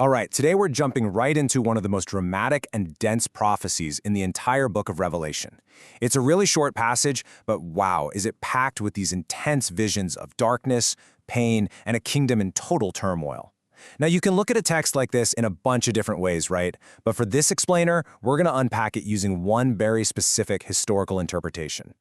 All right, today we're jumping right into one of the most dramatic and dense prophecies in the entire book of Revelation. It's a really short passage, but wow, is it packed with these intense visions of darkness, pain, and a kingdom in total turmoil. Now, you can look at a text like this in a bunch of different ways, right? But for this explainer, we're going to unpack it using one very specific historical interpretation.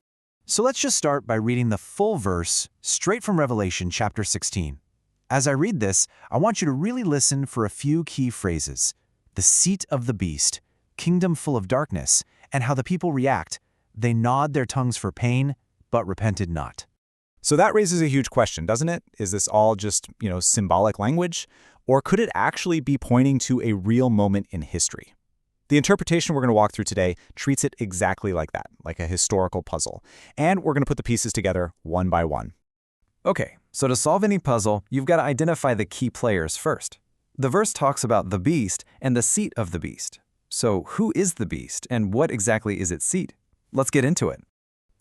So let's just start by reading the full verse straight from Revelation chapter 16. As I read this, I want you to really listen for a few key phrases. The seat of the beast, kingdom full of darkness, and how the people react. They gnawed their tongues for pain, but repented not. So that raises a huge question, doesn't it? Is this all just, symbolic language? Or could it actually be pointing to a real moment in history? The interpretation we're going to walk through today treats it exactly like that, like a historical puzzle. And we're going to put the pieces together one by one. Okay, so to solve any puzzle, you've got to identify the key players first. The verse talks about the beast and the seat of the beast. So who is the beast and what exactly is its seat? Let's get into it.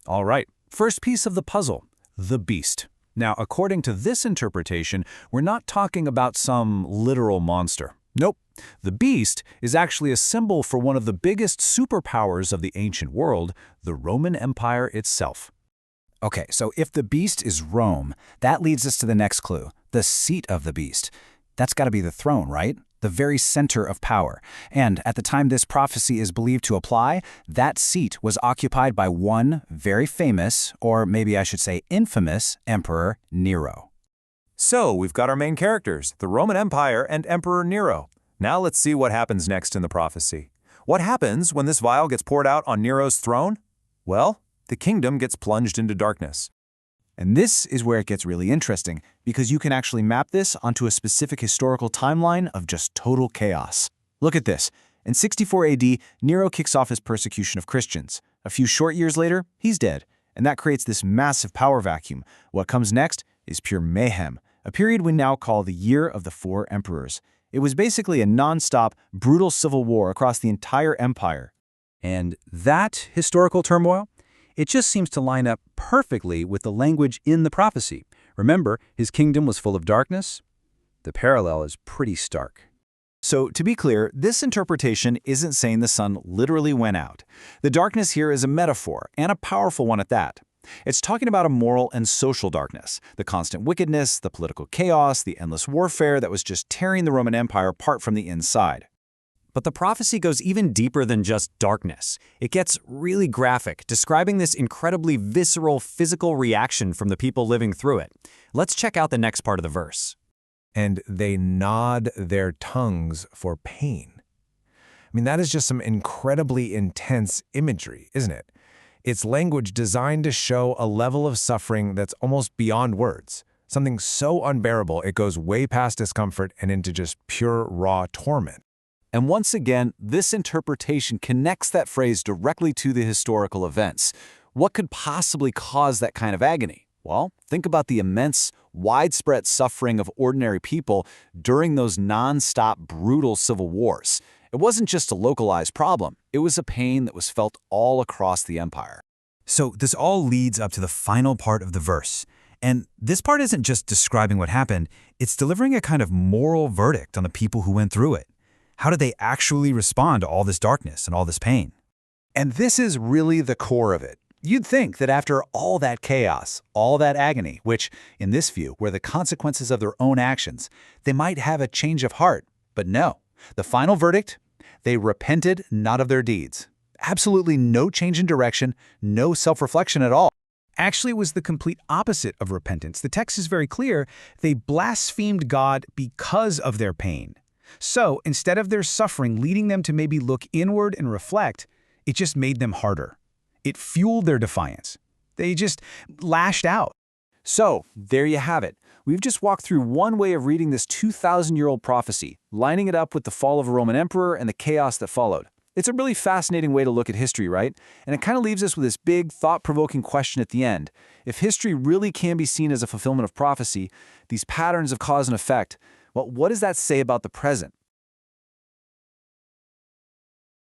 All right, first piece of the puzzle, the beast. Now, according to this interpretation, we're not talking about some literal monster. Nope. The beast is actually a symbol for one of the biggest superpowers of the ancient world, the Roman Empire itself. Okay, so if the beast is Rome, that leads us to the next clue, the seat of the beast. That's got to be the throne, right? The very center of power. And at the time this prophecy is believed to apply, that seat was occupied by one very famous, or maybe I should say infamous, Emperor Nero. So, we've got our main characters, the Roman Empire and Emperor Nero. Now let's see what happens next in the prophecy. What happens when this vial gets poured out on Nero's throne? Well, the kingdom gets plunged into darkness. And this is where it gets really interesting, because you can actually map this onto a specific historical timeline of just total chaos. Look at this. In 64 AD, Nero kicks off his persecution of Christians. A few short years later, he's dead. And that creates this massive power vacuum. What comes next is pure mayhem, a period we now call the Year of the Four Emperors. It was basically a non-stop, brutal civil war across the entire empire. And that historical turmoil? It just seems to line up perfectly with the language in the prophecy. Remember, his kingdom was full of darkness? The parallel is pretty stark. So, to be clear, this interpretation isn't saying the sun literally went out. The darkness here is a metaphor, and a powerful one at that. It's talking about a moral and social darkness, the constant wickedness, the political chaos, the endless warfare that was just tearing the Roman Empire apart from the inside. But the prophecy goes even deeper than just darkness. It gets really graphic, describing this incredibly visceral physical reaction from the people living through it. Let's check out the next part of the verse. And they gnawed their tongues for pain. I mean, that is just some incredibly intense imagery, isn't it? It's language designed to show a level of suffering that's almost beyond words. Something so unbearable it goes way past discomfort and into just pure, raw torment. And once again, this interpretation connects that phrase directly to the historical events. What could possibly cause that kind of agony? Well, think about the immense, widespread suffering of ordinary people during those non-stop, brutal civil wars. It wasn't just a localized problem. It was a pain that was felt all across the empire. So this all leads up to the final part of the verse. And this part isn't just describing what happened, it's delivering a kind of moral verdict on the people who went through it. How did they actually respond to all this darkness and all this pain? And this is really the core of it. You'd think that after all that chaos, all that agony, which, in this view, were the consequences of their own actions, they might have a change of heart. But no. The final verdict? They repented not of their deeds. Absolutely no change in direction, no self-reflection at all. Actually, it was the complete opposite of repentance. The text is very clear. They blasphemed God because of their pain. So, instead of their suffering leading them to maybe look inward and reflect, it just made them harder. It fueled their defiance. They just lashed out. So, there you have it. We've just walked through one way of reading this 2,000-year-old prophecy, lining it up with the fall of a Roman emperor and the chaos that followed. It's a really fascinating way to look at history, right? And it kind of leaves us with this big, thought-provoking question at the end. If history really can be seen as a fulfillment of prophecy, these patterns of cause and effect, well, what does that say about the present?